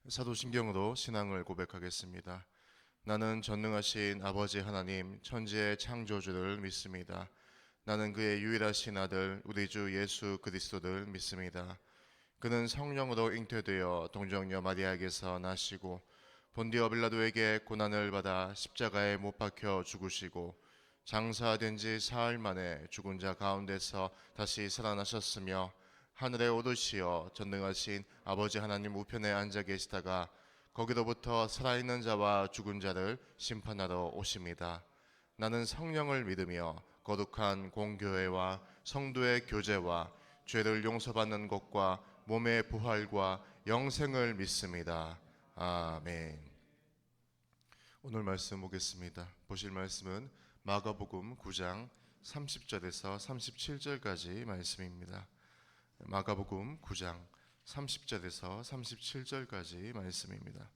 사도신경으로 신앙을 고백하겠습니다. 나는 전능하신 아버지 하나님 천지의 창조주를 믿습니다. 나는 그의 유일하신 아들 우리 주 예수 그리스도를 믿습니다. 그는 성령으로 잉태되어 동정녀 마리아에게서 나시고 본디오 빌라도에게 고난을 받아 십자가에 못 박혀 죽으시고 장사된 지 사흘 만에 죽은 자 가운데서 다시 살아나셨으며 하늘에 오르시어 전능하신 아버지 하나님 우편에 앉아 계시다가 거기로부터 살아있는 자와 죽은 자를 심판하러 오십니다. 나는 성령을 믿으며 거룩한 공교회와 성도의 교제와 죄를 용서받는 것과 몸의 부활과 영생을 믿습니다. 아멘. 오늘 말씀 보겠습니다. 보실 말씀은 마가복음 9장 30절에서 37절까지 말씀입니다. 마가복음 9장 30절에서 37절까지 말씀입니다.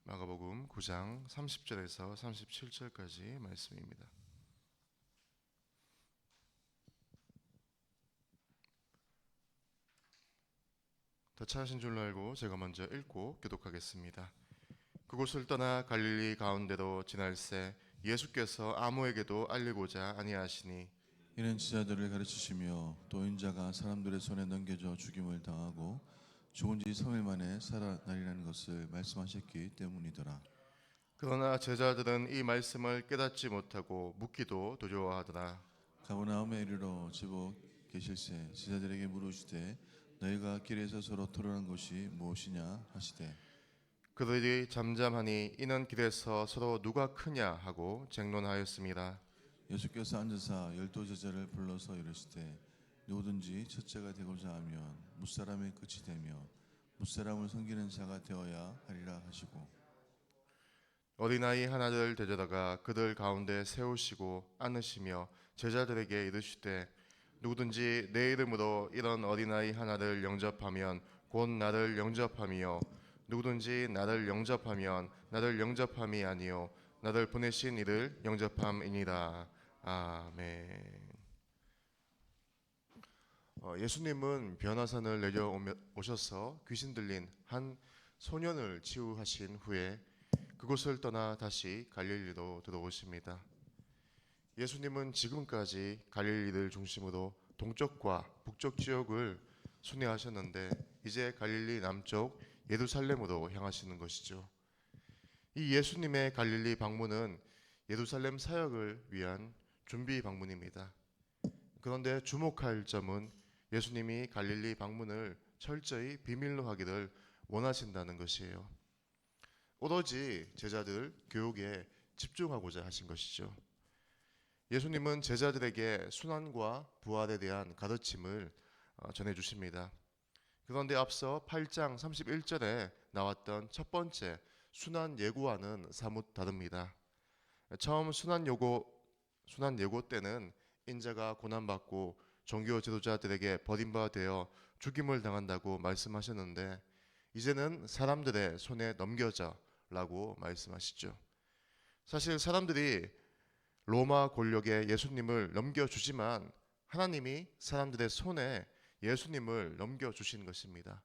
마가복음 9장 30절에서 37절까지 말씀입니다. 더 찾으신 줄로 알고 제가 먼저 읽고 교독하겠습니다. 그곳을 떠나 갈릴리 가운데로 지날새 예수께서 아무에게도 알리고자 아니하시니 이는 지자들을 가르치시며 또 인자가 사람들의 손에 넘겨져 죽임을 당하고 죽은 지 3일 만에 살아나리라는 것을 말씀하셨기 때문이더라. 그러나 제자들은 이 말씀을 깨닫지 못하고 묻기도 두려워하더라. 가버나움에 이르러 집어 계실새 지자들에게 물으시되 너희가 길에서 서로 토론한 것이 무엇이냐 하시되 그들이 잠잠하니 이는 길에서 서로 누가 크냐 하고 쟁론하였습니다. 예수께서 앉으사 12제자를 불러서 이르시되 누구든지 첫째가 되고자 하면 무사람의 끝이 되며 무사람을 섬기는 자가 되어야 하리라 하시고 어린아이 하나를 데려다가 그들 가운데 세우시고 안으시며 제자들에게 이르시되 누구든지 내 이름으로 이런 어린아이 하나를 영접하면 곧 나를 영접함이요 누구든지 나를 영접하면 나를 영접함이 아니요 나를 보내신 이를 영접함이니라. 아멘. 예수님은 변화산을 내려오셔서 귀신 들린 한 소년을 치유하신 후에 그곳을 떠나 다시 갈릴리로 들어오십니다. 예수님은 지금까지 갈릴리를 중심으로 동쪽과 북쪽 지역을 순회하셨는데 이제 갈릴리 남쪽 예루살렘으로 향하시는 것이죠. 이 예수님의 갈릴리 방문은 예루살렘 사역을 위한 준비 방문입니다. 그런데 주목할 점은 예수님이 갈릴리 방문을 철저히 비밀로 하기를 원하신다는 것이에요. 오로지 제자들 교육에 집중하고자 하신 것이죠. 예수님은 제자들에게 순환과 부활에 대한 가르침을 전해주십니다. 그런데 앞서 8장 31절에 나왔던 첫 번째 순환 예고와는 사뭇 다릅니다. 처음 순환 예고 때는 인자가 고난받고 종교 지도자들에게 버림바 되어 죽임을 당한다고 말씀하셨는데 이제는 사람들의 손에 넘겨져 라고 말씀하시죠. 사실 사람들이 로마 권력에 예수님을 넘겨주지만 하나님이 사람들의 손에 예수님을 넘겨주신 것입니다.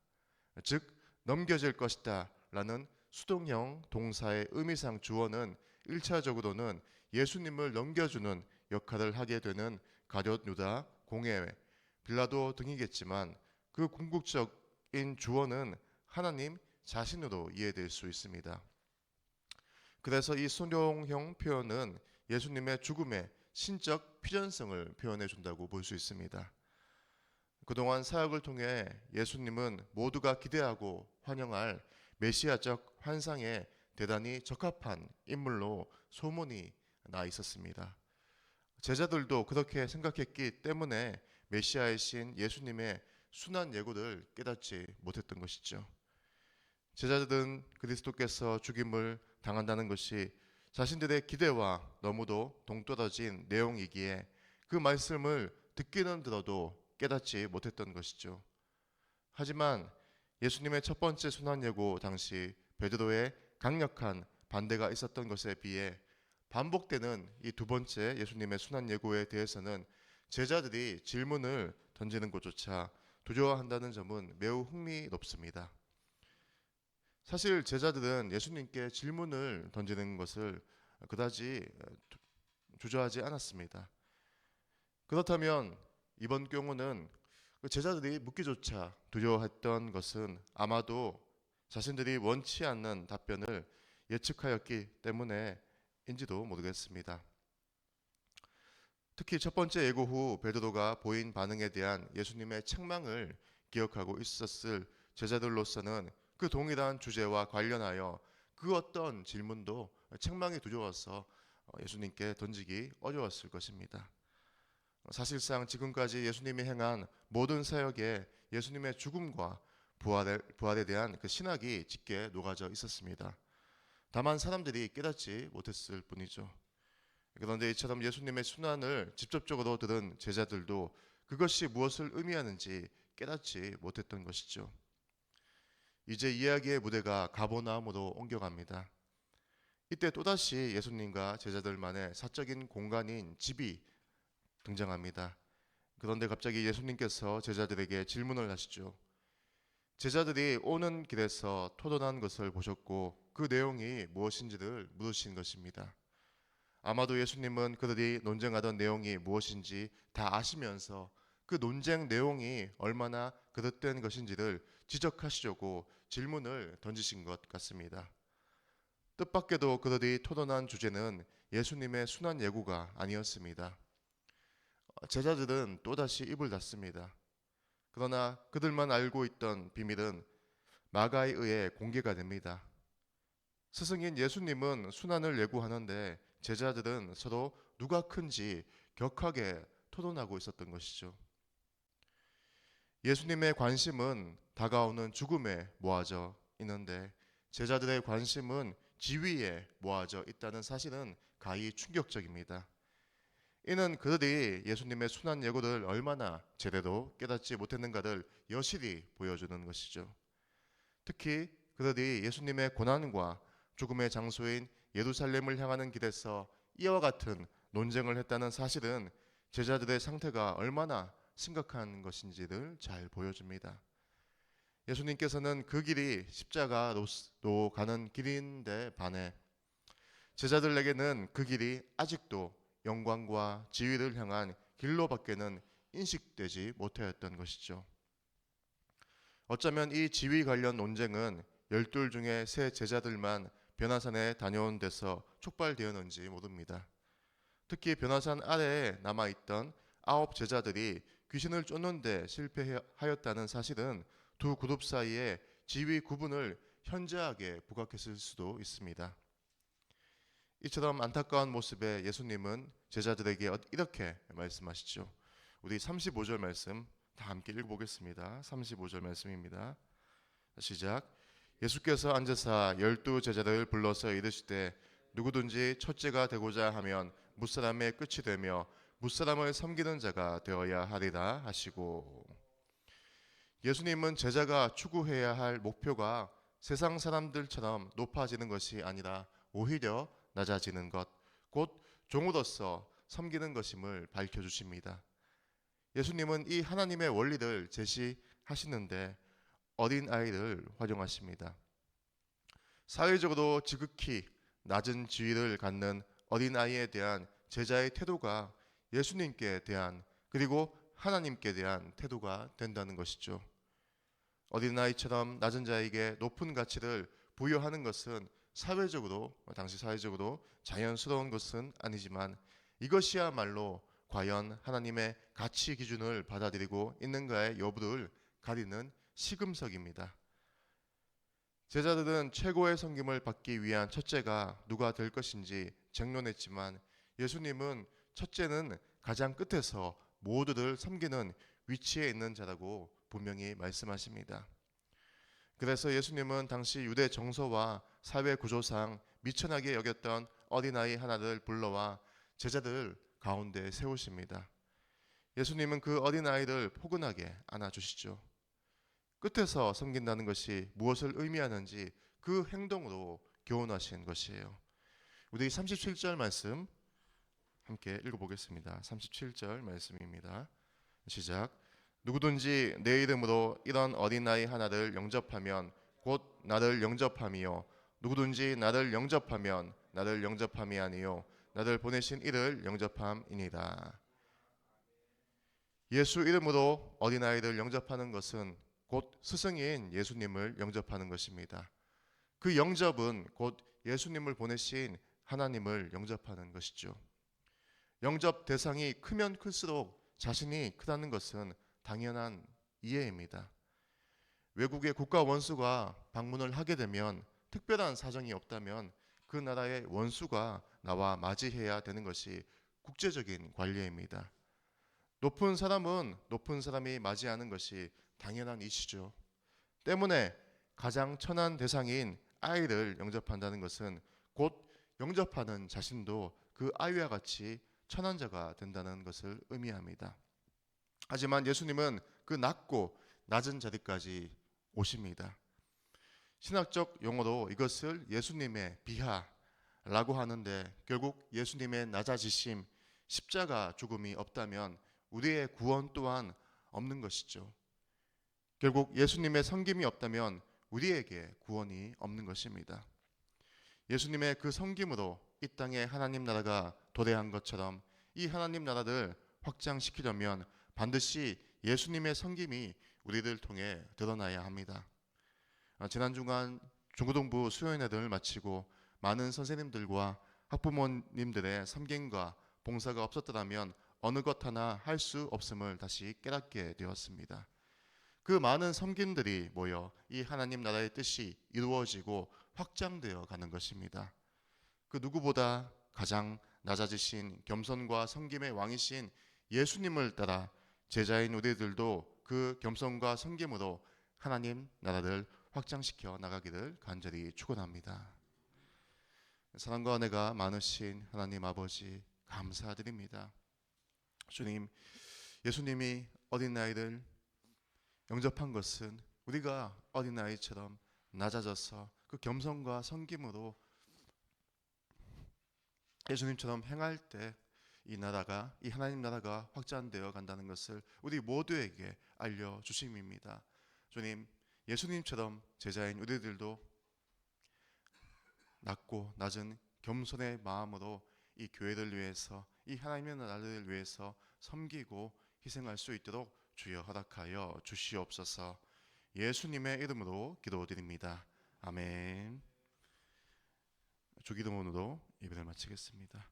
즉 넘겨질 것이다 라는 수동형 동사의 의미상 주어는 1차적으로는 예수님을 넘겨주는 역할을 하게 되는 가룟 유다, 공회, 빌라도 등이겠지만 그 궁극적인 주어는 하나님 자신으로 이해될 수 있습니다. 그래서 이 수동형 표현은 예수님의 죽음의 신적 필연성을 표현해 준다고 볼 수 있습니다. 그동안 사역을 통해 예수님은 모두가 기대하고 환영할 메시아적 환상에 대단히 적합한 인물로 소문이 나 있었습니다. 제자들도 그렇게 생각했기 때문에 메시아의 신 예수님의 순환 예고를 깨닫지 못했던 것이죠. 제자들은 그리스도께서 죽임을 당한다는 것이 자신들의 기대와 너무도 동떨어진 내용이기에 그 말씀을 듣기는 들어도 깨닫지 못했던 것이죠. 하지만 예수님의 첫 번째 순환 예고 당시 베드로의 강력한 반대가 있었던 것에 비해 반복되는 이 두 번째 예수님의 순환 예고에 대해서는 제자들이 질문을 던지는 것조차 두려워한다는 점은 매우 흥미롭습니다. 사실 제자들은 예수님께 질문을 던지는 것을 그다지 주저하지 않았습니다. 그렇다면 이번 경우는 그 제자들이 묻기조차 두려워했던 것은 아마도 자신들이 원치 않는 답변을 예측하였기 때문에인지도 모르겠습니다. 특히 첫 번째 예고 후 베드로가 보인 반응에 대한 예수님의 책망을 기억하고 있었을 제자들로서는 그 동일한 주제와 관련하여 그 어떤 질문도 책망이 두려워서 예수님께 던지기 어려웠을 것입니다. 사실상 지금까지 예수님이 행한 모든 사역에 예수님의 죽음과 부활에 대한 그 신학이 짙게 녹아져 있었습니다. 다만 사람들이 깨닫지 못했을 뿐이죠. 그런데 이처럼 예수님의 순환을 직접적으로 들은 제자들도 그것이 무엇을 의미하는지 깨닫지 못했던 것이죠. 이제 이야기의 무대가 가버나움으로 옮겨갑니다. 이때 또다시 예수님과 제자들만의 사적인 공간인 집이 등장합니다. 그런데 갑자기 예수님께서 제자들에게 질문을 하시죠. 제자들이 오는 길에서 토론한 것을 보셨고 그 내용이 무엇인지를 물으신 것입니다. 아마도 예수님은 그들이 논쟁하던 내용이 무엇인지 다 아시면서 그 논쟁 내용이 얼마나 그릇된 것인지를 지적하시려고 질문을 던지신 것 같습니다. 뜻밖에도 그들이 토론한 주제는 예수님의 순환 예고가 아니었습니다. 제자들은 또다시 입을 닫습니다. 그러나 그들만 알고 있던 비밀은 마가에 의해 공개가 됩니다. 스승인 예수님은 순환을 예고하는데 제자들은 서로 누가 큰지 격하게 토론하고 있었던 것이죠. 예수님의 관심은 다가오는 죽음에 모아져 있는데 제자들의 관심은 지위에 모아져 있다는 사실은 가히 충격적입니다. 이는 그들이 예수님의 순환 예고를 얼마나 제대로 깨닫지 못했는가를 여실히 보여주는 것이죠. 특히 그들이 예수님의 고난과 죽음의 장소인 예루살렘을 향하는 길에서 이와 같은 논쟁을 했다는 사실은 제자들의 상태가 얼마나 심각한 것인지를 잘 보여줍니다. 예수님께서는 그 길이 십자가로 가는 길인데 반해 제자들에게는 그 길이 아직도 영광과 지위를 향한 길로밖에는 인식되지 못하였던 것이죠. 어쩌면 이 지위 관련 논쟁은 12 중에 세 제자들만 변화산에 다녀온 데서 촉발되었는지 모릅니다. 특히 변화산 아래에 남아있던 9 제자들이 귀신을 쫓는데 실패하였다는 사실은 두 그룹 사이에 지위 구분을 현저하게 부각했을 수도 있습니다. 이처럼 안타까운 모습에 예수님은 제자들에게 이렇게 말씀하시죠. 우리 35절 말씀 다 함께 읽어보겠습니다. 35절 말씀입니다. 시작. 예수께서 앉으사 12 제자들을 불러서 이르시되 누구든지 첫째가 되고자 하면 무사람의 끝이 되며 무사람을 섬기는 자가 되어야 하리라 하시고, 예수님은 제자가 추구해야 할 목표가 세상 사람들처럼 높아지는 것이 아니라 오히려 낮아지는 것, 곧 종으로서 섬기는 것임을 밝혀주십니다. 예수님은 이 하나님의 원리를 제시하시는데 어린 아이를 활용하십니다. 사회적으로 지극히 낮은 지위를 갖는 어린 아이에 대한 제자의 태도가 예수님께 대한 그리고 하나님께 대한 태도가 된다는 것이죠. 어린아이처럼 낮은 자에게 높은 가치를 부여하는 것은 당시 사회적으로 자연스러운 것은 아니지만 이것이야말로 과연 하나님의 가치 기준을 받아들이고 있는가의 여부를 가리는 시금석입니다. 제자들은 최고의 섬김을 받기 위한 첫째가 누가 될 것인지 쟁론했지만 예수님은 첫째는 가장 끝에서 모두를 섬기는 위치에 있는 자라고 분명히 말씀하십니다. 그래서 예수님은 당시 유대 정서와 사회 구조상 미천하게 여겼던 어린아이 하나를 불러와 제자들 가운데 세우십니다. 예수님은 그 어린아이를 포근하게 안아주시죠. 끝에서 섬긴다는 것이 무엇을 의미하는지 그 행동으로 교훈하신 것이에요. 우리 37절 말씀 함께 읽어보겠습니다. 37절 말씀입니다. 시작. 누구든지 내 이름으로 이런 어린아이 하나를 영접하면 곧 나를 영접함이요 누구든지 나를 영접하면 나를 영접함이 아니요 나를 보내신 이를 영접함이니라. 예수 이름으로 어린아이를 영접하는 것은 곧 스승인 예수님을 영접하는 것입니다. 그 영접은 곧 예수님을 보내신 하나님을 영접하는 것이죠. 영접 대상이 크면 클수록 자신이 크다는 것은 당연한 이해입니다. 외국의 국가 원수가 방문을 하게 되면 특별한 사정이 없다면 그 나라의 원수가 나와 맞이해야 되는 것이 국제적인 관례입니다. 높은 사람은 높은 사람이 맞이하는 것이 당연한 이치죠. 때문에 가장 천한 대상인 아이를 영접한다는 것은 곧 영접하는 자신도 그 아이와 같이 천한 자가 된다는 것을 의미합니다. 하지만 예수님은 그 낮고 낮은 자리까지 오십니다. 신학적 용어로 이것을 예수님의 비하라고 하는데 결국 예수님의 낮아지심, 십자가 죽음이 없다면 우리의 구원 또한 없는 것이죠. 결국 예수님의 섬김이 없다면 우리에게 구원이 없는 것입니다. 예수님의 그 섬김으로 이 땅에 하나님 나라가 도래한 것처럼 이 하나님 나라를 확장시키려면 반드시 예수님의 섬김이 우리를 통해 드러나야 합니다. 지난 주간 중고등부 수요예배를 마치고 많은 선생님들과 학부모님들의 섬김과 봉사가 없었더라면 어느 것 하나 할 수 없음을 다시 깨닫게 되었습니다. 그 많은 섬김들이 모여 이 하나님 나라의 뜻이 이루어지고 확장되어 가는 것입니다. 그 누구보다 가장 낮아지신 겸손과 섬김의 왕이신 예수님을 따라 제자인 우리들도 그 겸손과 섬김으로 하나님 나라를 확장시켜 나가기를 간절히 축원합니다. 사랑과 은혜가 많으신 하나님 아버지 감사드립니다. 주님, 예수님이 어린아이를 영접한 것은 우리가 어린아이처럼 낮아져서 그 겸손과 섬김으로 예수님처럼 행할 때 이 나라가, 이 하나님 나라가 확장되어 간다는 것을 우리 모두에게 알려주심입니다. 주님, 예수님처럼 제자인 우리들도 낮고 낮은 겸손의 마음으로 이 교회를 위해서, 이 하나님의 나라를 위해서 섬기고 희생할 수 있도록 주여 허락하여 주시옵소서. 예수님의 이름으로 기도드립니다. 아멘. 주기도문으로 예배를 마치겠습니다.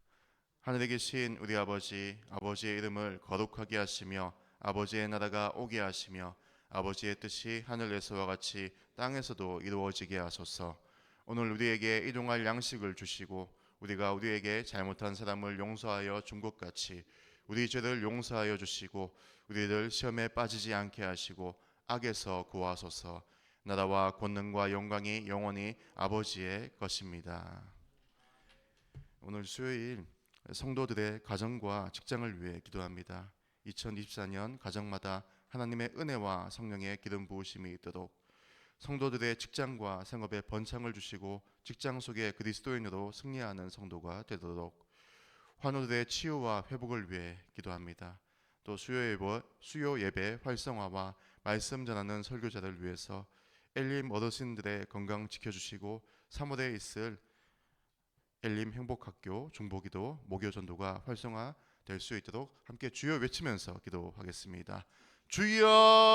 하늘에 계신 우리 아버지, 아버지의 이름을 거룩하게 하시며 아버지의 나라가 오게 하시며 아버지의 뜻이 하늘에서와 같이 땅에서도 이루어지게 하소서. 오늘 우리에게 일용할 양식을 주시고 우리가 우리에게 잘못한 사람을 용서하여 준 것 같이 우리 죄를 용서하여 주시고 우리를 시험에 빠지지 않게 하시고 악에서 구하소서. 나라와 권능과 영광이 영원히 아버지의 것입니다. 오늘 수요일 성도들의 가정과 직장을 위해 기도합니다. 2024년 가정마다 하나님의 은혜와 성령의 기름 부으심이 있도록 성도들의 직장과 생업에 번창을 주시고 직장 속에 그리스도인으로 승리하는 성도가 되도록 환우들의 치유와 회복을 위해 기도합니다. 또 수요 예배 활성화와 말씀 전하는 설교자를 위해서 엘림 어르신들의 건강 지켜주시고 3월에 있을 엘림 행복학교 중보기도 목요전도가 활성화될 수 있도록 함께 주여 외치면서 기도하겠습니다. 주여!